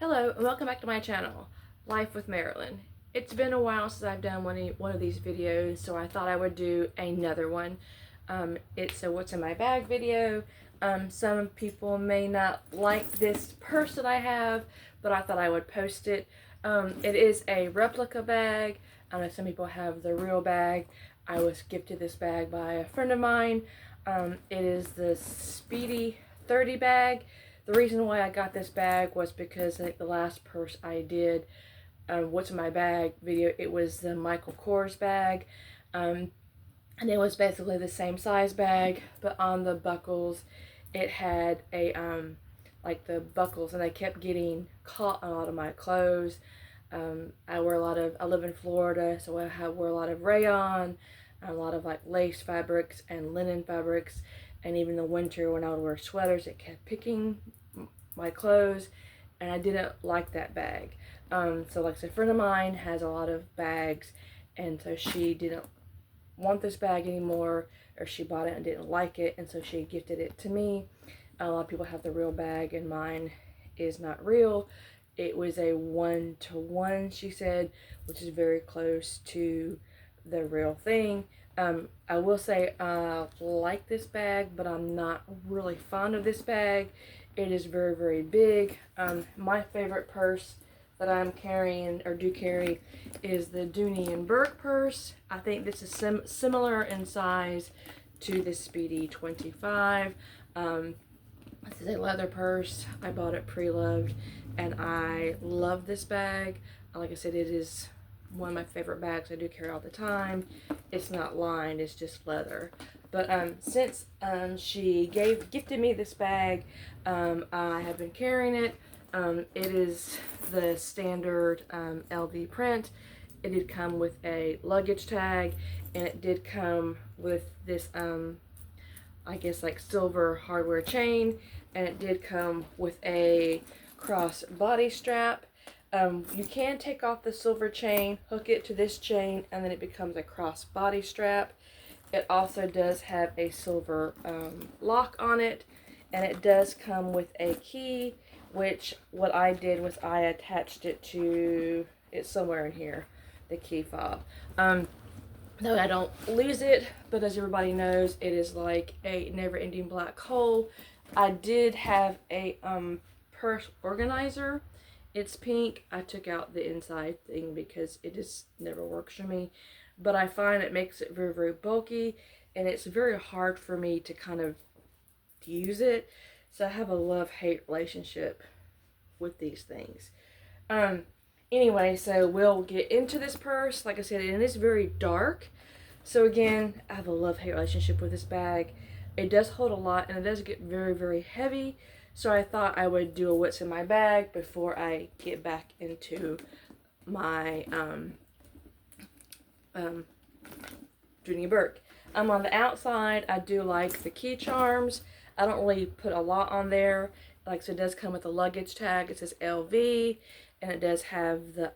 Hello and welcome back to my channel, Life with Marilyn. It's been a while since I've done one of these videos, so I thought I would do another one. It's a what's in my bag video. Some people may not like this purse that I have, but I thought I would post it. It is a replica bag. I know some people have the real bag. I was gifted this bag by a friend of mine. It is the Speedy 30 bag. The reason why I got this bag was because I think the last purse I did, what's in my bag video, it was the Michael Kors bag. And it was basically the same size bag, but on the buckles, it had a, like the buckles, and they kept getting caught on a lot of my clothes. I live in Florida, so I wear a lot of rayon, a lot of like lace fabrics and linen fabrics, and even the winter when I would wear sweaters, it kept picking my clothes, and I didn't like that bag. So like a friend of mine has a lot of bags, and so she didn't want this bag anymore, or she bought it and didn't like it, and so she gifted it to me. A lot of people have the real bag, and mine is not real. It was a 1-to-1, she said, which is very close to the real thing. I will say I like this bag, but I'm not really fond of this bag. It is very, very big. My favorite purse that I'm carrying, or do carry, is the Dooney and Burke purse. I think this is similar in size to the Speedy 25. This is a leather purse. I bought it pre-loved, and I love this bag. Like I said, it is one of my favorite bags. I do carry all the time. It's not lined, it's just leather. But since she gifted me this bag, I have been carrying it. It is the standard LV print. It did come with a luggage tag, and it did come with this I guess like silver hardware chain, and it did come with a cross body strap. You can take off the silver chain, hook it to this chain, and then it becomes a cross body strap. It also does have a silver lock on it, and it does come with a key, which what I did was I attached it to, it's somewhere in here, the key fob. No, I don't lose it, but as everybody knows, it is like a never-ending black hole. I did have a purse organizer. It's pink. I took out the inside thing because it just never works for me. But I find it makes it very, very bulky, and it's very hard for me to kind of use it. So I have a love-hate relationship with these things. Anyway, so we'll get into this purse. Like I said, it is very dark. So again, I have a love-hate relationship with this bag. It does hold a lot, and it does get very, very heavy. So I thought I would do a what's in my bag before I get back into my Dooney Burke. On the outside, I do like the key charms. I don't really put a lot on there. Like, so it does come with a luggage tag. It says LV, and it does have the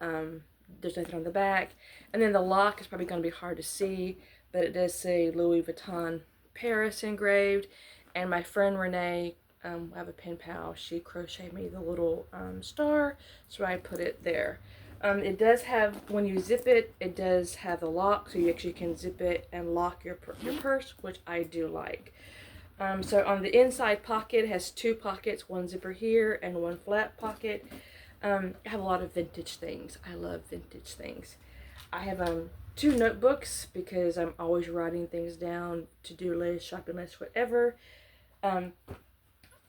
there's nothing on the back. And then the lock is probably going to be hard to see, but it does say Louis Vuitton Paris engraved. And my friend Renee, I have a pen pal, she crocheted me the little star, so I put it there. It does have, when you zip it, it does have the lock, so you actually can zip it and lock your purse, which I do like. So on the inside pocket, it has two pockets, one zipper here and one flat pocket. I have a lot of vintage things. I love vintage things. I have two notebooks because I'm always writing things down, to-do list, shopping list, whatever.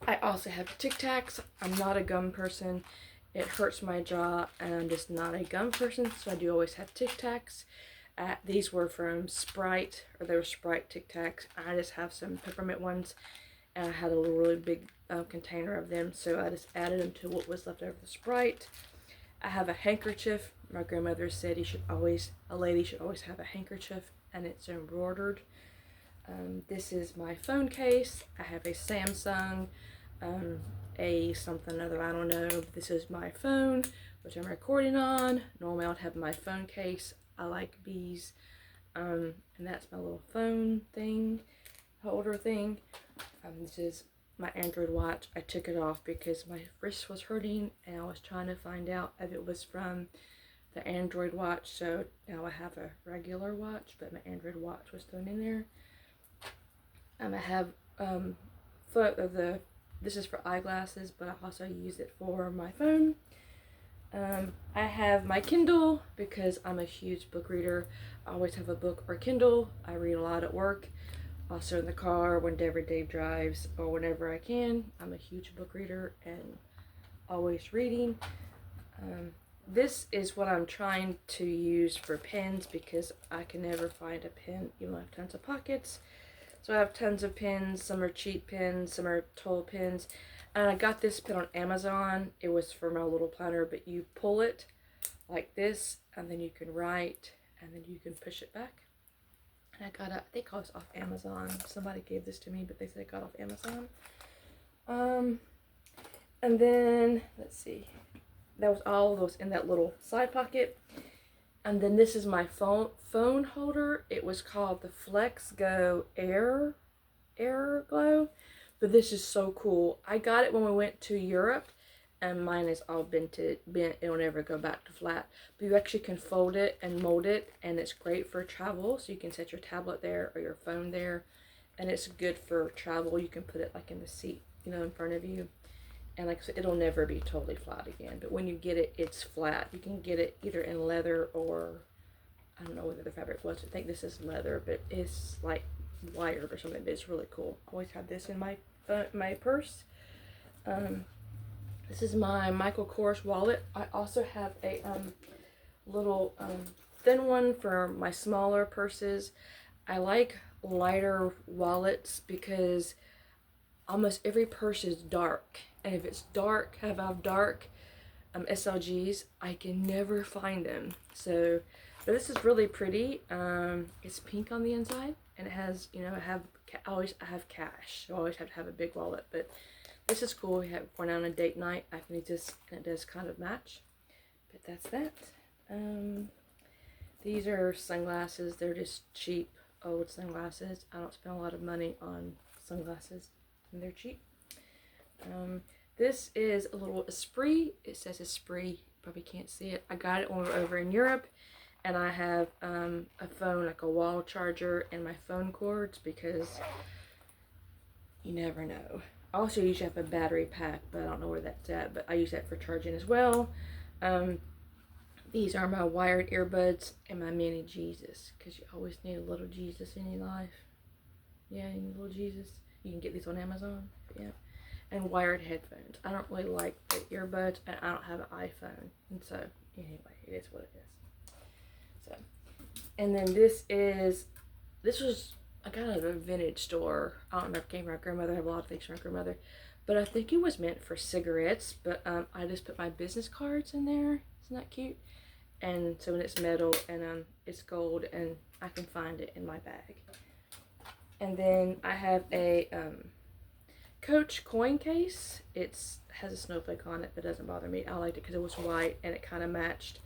I also have Tic Tacs. I'm not a gum person. It hurts my jaw, and I'm just not a gum person, so I do always have Tic Tacs. These were from Sprite, or they were Sprite Tic Tacs. I just have some peppermint ones, and I had a really big container of them, so I just added them to what was left over the Sprite. I have a handkerchief. My grandmother said a lady should always have a handkerchief, and it's embroidered. This is my phone case. I have a Samsung, a something other, I don't know. This is my phone, which I'm recording on. Normally I would have my phone case. I like bees. And that's my little phone thing, holder thing. This is my Android watch. I took it off because my wrist was hurting and I was trying to find out if it was from the Android watch. So now I have a regular watch, but my Android watch was thrown in there. I have this is for eyeglasses, but I also use it for my phone. I have my Kindle because I'm a huge book reader. I always have a book or Kindle. I read a lot at work, also in the car, whenever Dave drives, or whenever I can. I'm a huge book reader and always reading. This is what I'm trying to use for pens because I can never find a pen, even though I have tons of pockets. So I have tons of pens. Some are cheap pens, some are toll pens. And I got this pen on Amazon. It was for my little planner, but you pull it like this, and then you can write, and then you can push it back. And I got it, I think I was off Amazon. Somebody gave this to me, but they said I got off Amazon. And then, let's see. That was all those in that little side pocket. And then this is my phone holder. It was called the Flex Go Air Glow. But this is so cool. I got it when we went to Europe, and mine is all bent. It'll never go back to flat. But you actually can fold it and mold it, and it's great for travel. So you can set your tablet there or your phone there, and it's good for travel. You can put it like in the seat, you know, in front of you. And like I said, it'll never be totally flat again. But when you get it, it's flat. You can get it either in leather or, I don't know what the fabric was. I think this is leather, but it's like wired or something. But it's really cool. I always have this in my purse. This is my Michael Kors wallet. I also have a little thin one for my smaller purses. I like lighter wallets because almost every purse is dark, and if it's dark, have dark SLGs, I can never find them. So, but this is really pretty. It's pink on the inside, and it has, you know, I always have cash, so I always have to have a big wallet. But this is cool. We have going out on a date night. I can just, and it does kind of match. But that's that. These are sunglasses. They're just cheap old sunglasses. I don't spend a lot of money on sunglasses, and they're cheap. This is a little Esprit. It says Esprit. Probably can't see it. I got it when we were over in Europe, and I have a phone, like a wall charger, and my phone cords because you never know. I also usually have a battery pack, but I don't know where that's at. But I use that for charging as well. These are my wired earbuds and my mini Jesus, because you always need a little Jesus in your life. Yeah, you need a little Jesus. You can get these on Amazon. Yeah. And wired headphones. I don't really like the earbuds, and I don't have an iPhone. And so, anyway, it is what it is. So, and then this was, I got it at a vintage store. I don't know if it came from my grandmother. I have a lot of things from my grandmother. But I think it was meant for cigarettes. But I just put my business cards in there. Isn't that cute? And so, when it's metal and it's gold, and I can find it in my bag. And then I have a Coach coin case. It has a snowflake on it, but it doesn't bother me. I liked it because it was white and it kind of matched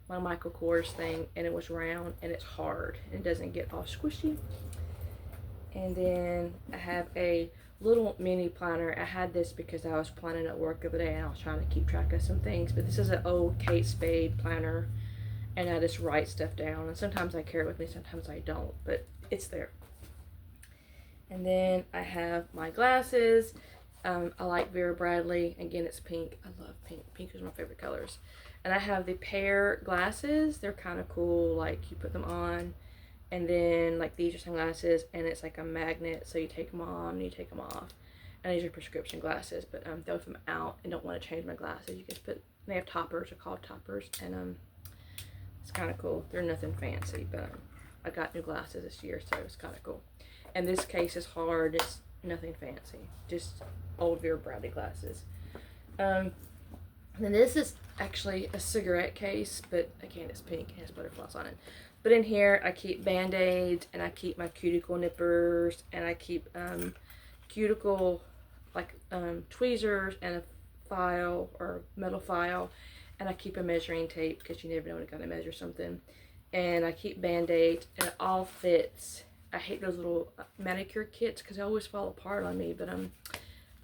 my Michael Kors thing, and it was round and it's hard and it doesn't get all squishy. And then I have a little mini planner. I had this because I was planning at work the other day and I was trying to keep track of some things, but this is an old Kate Spade planner, and I just write stuff down, and sometimes I carry it with me, sometimes I don't, but it's there. And then I have my glasses. I like Vera Bradley. Again, it's pink. I love pink. Pink is my favorite colors. And I have the pear glasses. They're kind of cool. Like, you put them on, and then, like, these are sunglasses, and it's like a magnet. So you take them on, and you take them off. And these are prescription glasses. But if I'm out and don't want to change my glasses, you can put, they have toppers. They're called toppers. And it's kind of cool. They're nothing fancy, but I got new glasses this year, so it's kind of cool. And this case is hard. It's nothing fancy. Just old Vera Bradley glasses. And this is actually a cigarette case, but again, it's pink. It has butterflies on it. But in here, I keep Band-Aids, and I keep my cuticle nippers, and I keep cuticle, like, tweezers, and a file, or metal file. And I keep a measuring tape, because you never know when you're going to measure something. And I keep Band-Aids, and it all fits. I hate those little manicure kits because they always fall apart on me, but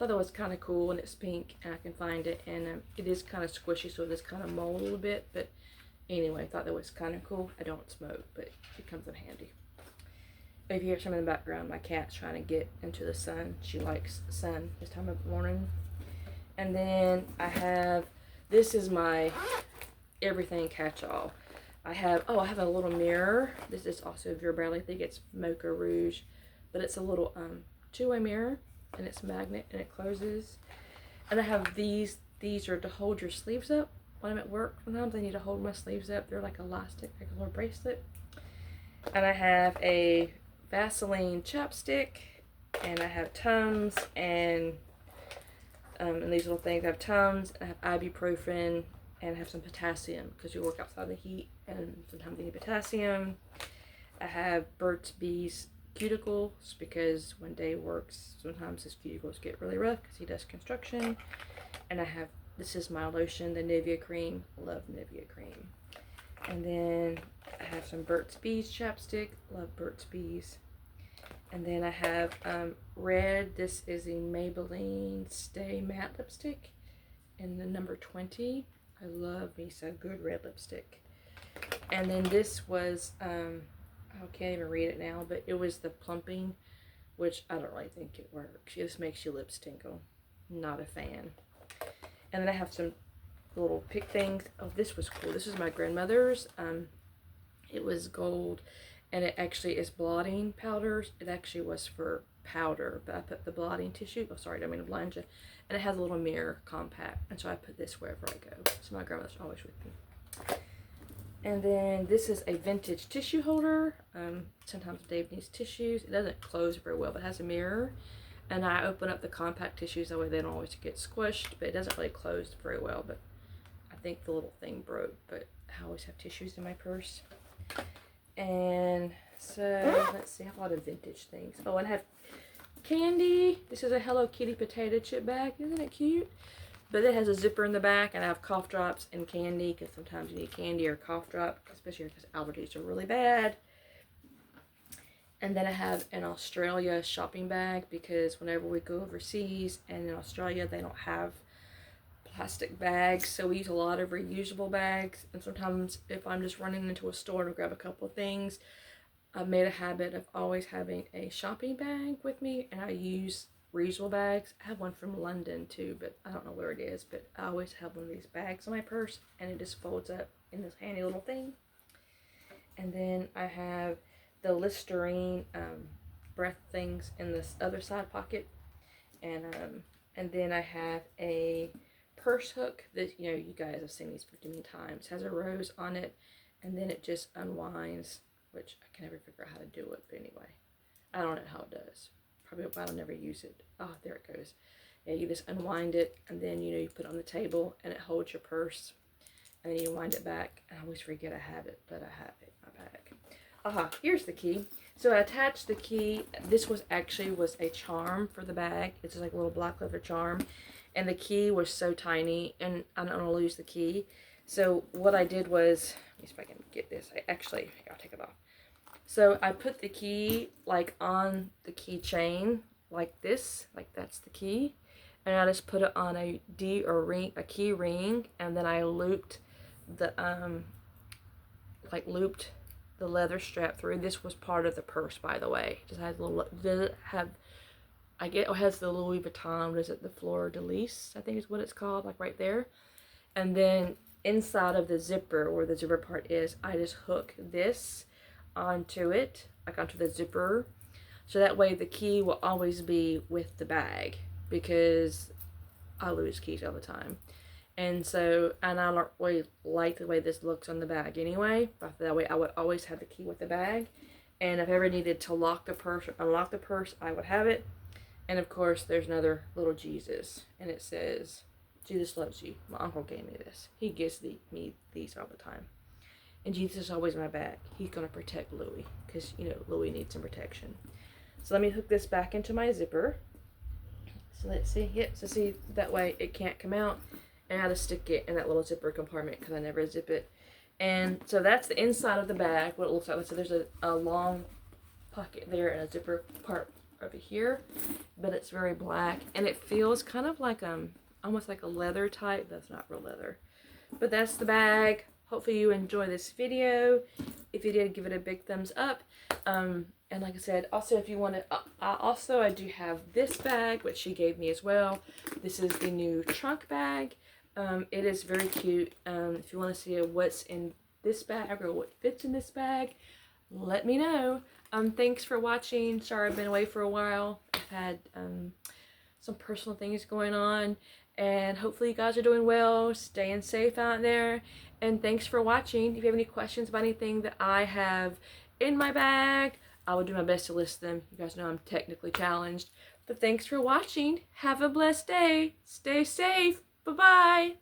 thought that was kind of cool, and it's pink, and I can find it, and it is kind of squishy, so it does kind of mold a little bit, but anyway, I thought that was kind of cool. I don't smoke, but it comes in handy. If you hear something in the background, my cat's trying to get into the sun. She likes the sun this time of morning. And then I have, this is my everything catch-all. I have a little mirror. This is also Vera Bradley. I think it's Mocha Rouge, but it's a little two-way mirror, and it's magnet, and it closes. And I have these are to hold your sleeves up. When I'm at work, sometimes I need to hold my sleeves up. They're like elastic, like a little bracelet. And I have a Vaseline chapstick, and I have Tums, and these little things. I have Tums, I have ibuprofen, and I have some potassium, because you work outside the heat, and sometimes you need potassium. I have Burt's Bees cuticles, because when Dave works, sometimes his cuticles get really rough, because he does construction. And I have, this is my lotion, the Nivea cream. Love Nivea cream. And then I have some Burt's Bees chapstick. Love Burt's Bees. And then I have red. This is a Maybelline Stay Matte lipstick in the number 20. I love me some good red lipstick. And then this was, I can't even read it now, but it was the plumping, which I don't really think it works. It just makes your lips tingle. Not a fan. And then I have some little pick things. Oh, this was cool. This is my grandmother's. It was gold, and it actually is blotting powders. It actually was for powder, but I put the blotting tissue. Oh, sorry, I didn't mean to blind you. And it has a little mirror compact, and so I put this wherever I go. So my grandmother's always with me. And then this is a vintage tissue holder. Sometimes Dave needs tissues. It doesn't close very well, but it has a mirror. And I open up the compact tissues, that way they don't always get squished, but it doesn't really close very well. But I think the little thing broke, but I always have tissues in my purse. And so, let's see, I have a lot of vintage things. Oh, and I have candy. This is a Hello Kitty potato chip bag. Isn't it cute? But it has a zipper in the back, and I have cough drops and candy, because sometimes you need candy or cough drop, especially because allergies are really bad. And then I have an Australia shopping bag, because whenever we go overseas, and in Australia they don't have plastic bags, so we use a lot of reusable bags. And sometimes if I'm just running into a store to grab a couple of things, I've made a habit of always having a shopping bag with me, and I use reusable bags. I have one from London too, but I don't know where it is, but I always have one of these bags in my purse, and it just folds up in this handy little thing. And then I have the Listerine breath things in this other side pocket, and then I have a purse hook that, you know, you guys have seen these 50 million times. It has a rose on it, and then it just unwinds, which I can never figure out how to do it, but anyway, I don't know how it does. Probably why I'll never use it. Oh, there it goes. Yeah, you just unwind it, and then, you know, you put it on the table, and it holds your purse, and then you wind it back. I always forget I have it, but I have it in my bag. Aha, here's the key. So I attached the key. This was a charm for the bag. It's just like a little black leather charm. And the key was so tiny, and I don't want to lose the key. So what I did was, let me see if I can get this. I'll take it off. So I put the key like on the keychain like this, like that's the key. And I just put it on a key ring, and then I looped the the leather strap through. This was part of the purse, by the way. It just has a little, it has the Louis Vuitton, is it the Fleur de Lis, I think is what it's called, like right there. And then inside of the zipper, where the zipper part is, I just hook this onto it, like onto the zipper, so that way the key will always be with the bag, because I lose keys all the time. And so, and I don't really like the way this looks on the bag anyway, but that way I would always have the key with the bag. And if I ever needed to lock the purse or unlock the purse, I would have it. And of course, there's another little Jesus, and it says, Jesus loves you. My uncle gave me this. He gives me these all the time. And Jesus is always in my bag. He's going to protect Louis, because, you know, Louis needs some protection. So let me hook this back into my zipper. So let's see. Yep, so see, that way it can't come out. And I had to stick it in that little zipper compartment, because I never zip it. And so that's the inside of the bag, what it looks like. So there's a long pocket there and a zipper part over here, but it's very black, and it feels kind of like almost like a leather type. That's not real leather, but that's the bag. Hopefully you enjoy this video. If you did, give it a big thumbs up. And like I said, also if you want to, I do have this bag, which she gave me as well. This is the new trunk bag. It is very cute. If you want to see what's in this bag or what fits in this bag, let me know. Thanks for watching. Sorry I've been away for a while. I've had some personal things going on, and hopefully you guys are doing well, staying safe out there. And thanks for watching. If you have any questions about anything that I have in my bag, I will do my best to list them. You guys know I'm technically challenged. But thanks for watching. Have a blessed day. Stay safe. Bye-bye.